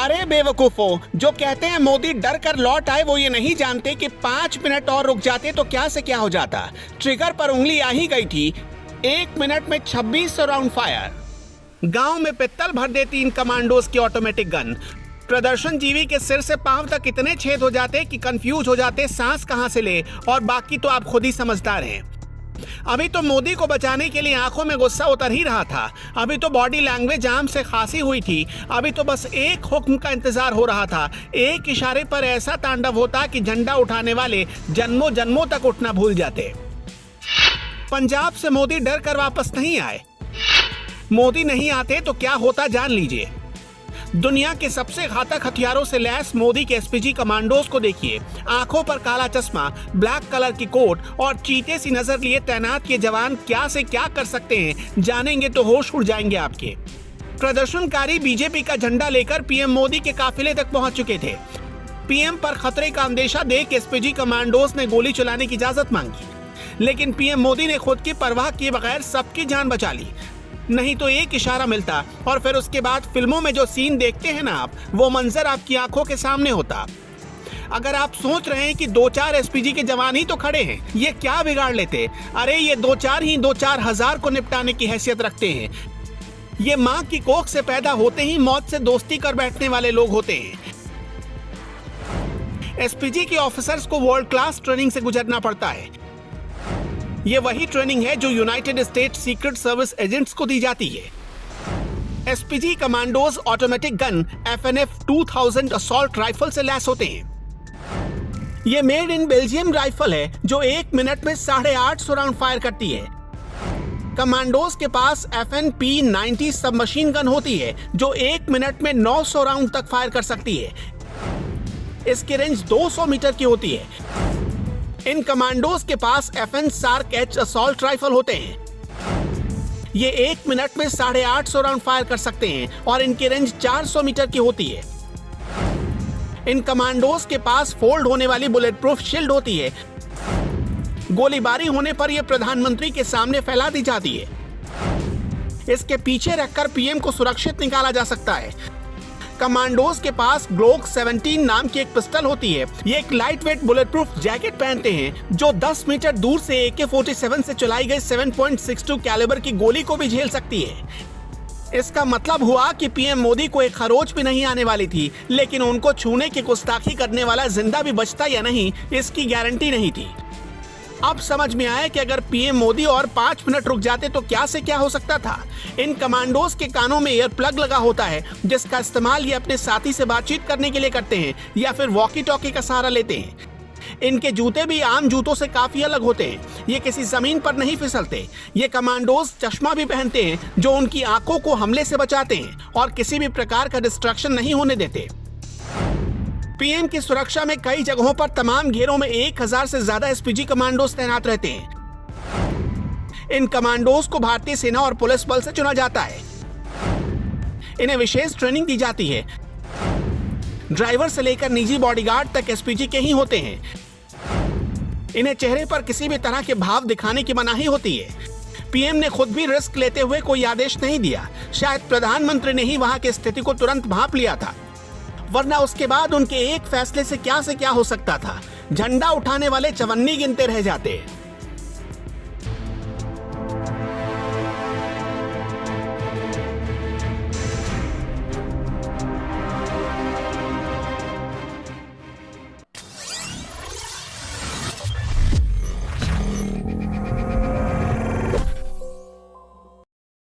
अरे बेवकूफो, जो कहते हैं मोदी डर कर लौट आए वो ये नहीं जानते कि 5 मिनट और रुक जाते तो क्या से क्या हो जाता। ट्रिगर पर उंगली आ ही गई थी। 1 मिनट में 2600 राउंड फायर। गांव में पित्तल भर देती इन कमांडोज की ऑटोमेटिक गन। प्रदर्शन जीवी के सिर से पांव तक इतने छेद हो जाते कि कंफ्यूज हो जाते सांस कहां से ले, और बाकी तो आप खुद ही समझदार हैं। अभी तो मोदी को बचाने के लिए आंखों में गुस्सा उतर ही रहा था। अभी तो बॉडी लैंग्वेज आम से खांसी हुई थी। अभी तो बस एक हुक्म का इंतजार हो रहा था। एक इशारे पर ऐसा तांडव होता कि झंडा उठाने वाले जन्मों जन्मों तक उठना भूल जाते। पंजाब से मोदी डर कर वापस नहीं आए। मोदी नहीं आते तो क्या होता जान लीजिए। दुनिया के सबसे घातक हथियारों से लैस मोदी के एसपीजी कमांडोज को देखिए। आंखों पर काला चश्मा, ब्लैक कलर की कोट और चीते सी नजर लिए तैनात ये जवान क्या से क्या कर सकते हैं, जानेंगे तो होश उड़ जाएंगे आपके। प्रदर्शनकारी बीजेपी का झंडा लेकर पीएम मोदी के काफिले तक पहुंच चुके थे। पीएम पर खतरे का अंदेशा देख एसपीजी कमांडोज ने गोली चलाने की इजाजत मांगी, लेकिन पीएम मोदी ने खुद की परवाह किए बगैर सबकी जान बचा ली। नहीं तो एक इशारा मिलता और फिर उसके बाद फिल्मों में जो सीन देखते हैं ना आप, वो मंजर आपकी आंखों के सामने होता। अगर आप सोच रहे हैं कि 2-4 एसपीजी के जवान ही तो खड़े हैं, ये क्या बिगाड़ लेते, अरे ये 2-4 ही 2-4 हजार को निपटाने की हैसियत रखते हैं। ये माँ की कोख से पैदा होते ही मौत से दोस्ती कर बैठने वाले लोग होते हैं। एसपीजी के ऑफिसर्स को वर्ल्ड क्लास ट्रेनिंग से गुजरना पड़ता है। ये वही ट्रेनिंग है जो United state secret service agents को दी जाती है। SPG commandos automatic gun FNF 2000 assault rifle से लैस होते हैं। ये मेड इन बेल्जियम राइफल है जो 1 मिनट में 850 राउंड फायर करती है। कमांडोज के पास FNP-90 सबमशीन गन होती है जो 1 मिनट में 900 राउंड तक फायर कर सकती है। इसकी रेंज 200 मीटर की होती है। इन कमांडोज के पास FN SCAR H assault rifle होते हैं। ये 1 मिनट में 850 राउंड फायर कर सकते हैं और इनकी रेंज 400 मीटर की होती है। इन कमांडोज के पास फोल्ड होने वाली बुलेट प्रूफ शील्ड होती है। गोलीबारी होने पर यह प्रधानमंत्री के सामने फैला दी जाती है। इसके पीछे रखकर पीएम को सुरक्षित निकाला जा सकता है। कमांडोज के पास ग्लोक 17 नाम की एक पिस्टल होती है। ये एक light weight bullet proof jacket पहनते हैं जो 10 मीटर दूर से AK-47 से चलाई गई 7.62 कैलिबर की गोली को भी झेल सकती है। इसका मतलब हुआ कि पीएम मोदी को एक खरोच भी नहीं आने वाली थी, लेकिन उनको छूने की गुस्ताखी करने वाला जिंदा भी बचता या नहीं, इसकी गारंटी नहीं थी। अब समझ में आया कि अगर पीएम मोदी और 5 मिनट रुक जाते तो क्या से क्या हो सकता था। इन कमांडोज के कानों में ईयर प्लग लगा होता है जिसका इस्तेमाल ये अपने साथी से बातचीत करने के लिए करते हैं या फिर वॉकी टॉकी का सहारा लेते हैं। इनके जूते भी आम जूतों से काफी अलग होते हैं। ये किसी जमीन पर नहीं फिसलते। ये कमांडोज चश्मा भी पहनते हैं जो उनकी आंखों को हमले से बचाते हैं और किसी भी प्रकार का डिस्ट्रैक्शन नहीं होने देते। पीएम की सुरक्षा में कई जगहों पर तमाम घेरों में 1000 से ज्यादा एसपीजी कमांडोज तैनात रहते हैं। इन कमांडोज को भारतीय सेना और पुलिस बल से चुना जाता है। इन्हें विशेष ट्रेनिंग दी जाती है। ड्राइवर से लेकर निजी बॉडीगार्ड तक एसपीजी के ही होते हैं। इन्हें चेहरे पर किसी भी तरह के भाव दिखाने की मनाही होती है। पीएम ने खुद भी रिस्क लेते हुए कोई आदेश नहीं दिया। शायद प्रधानमंत्री ने ही वहां की स्थिति को तुरंत भांप लिया था, वरना उसके बाद उनके एक फैसले से क्या हो सकता था। झंडा उठाने वाले चवन्नी गिनते रह जाते।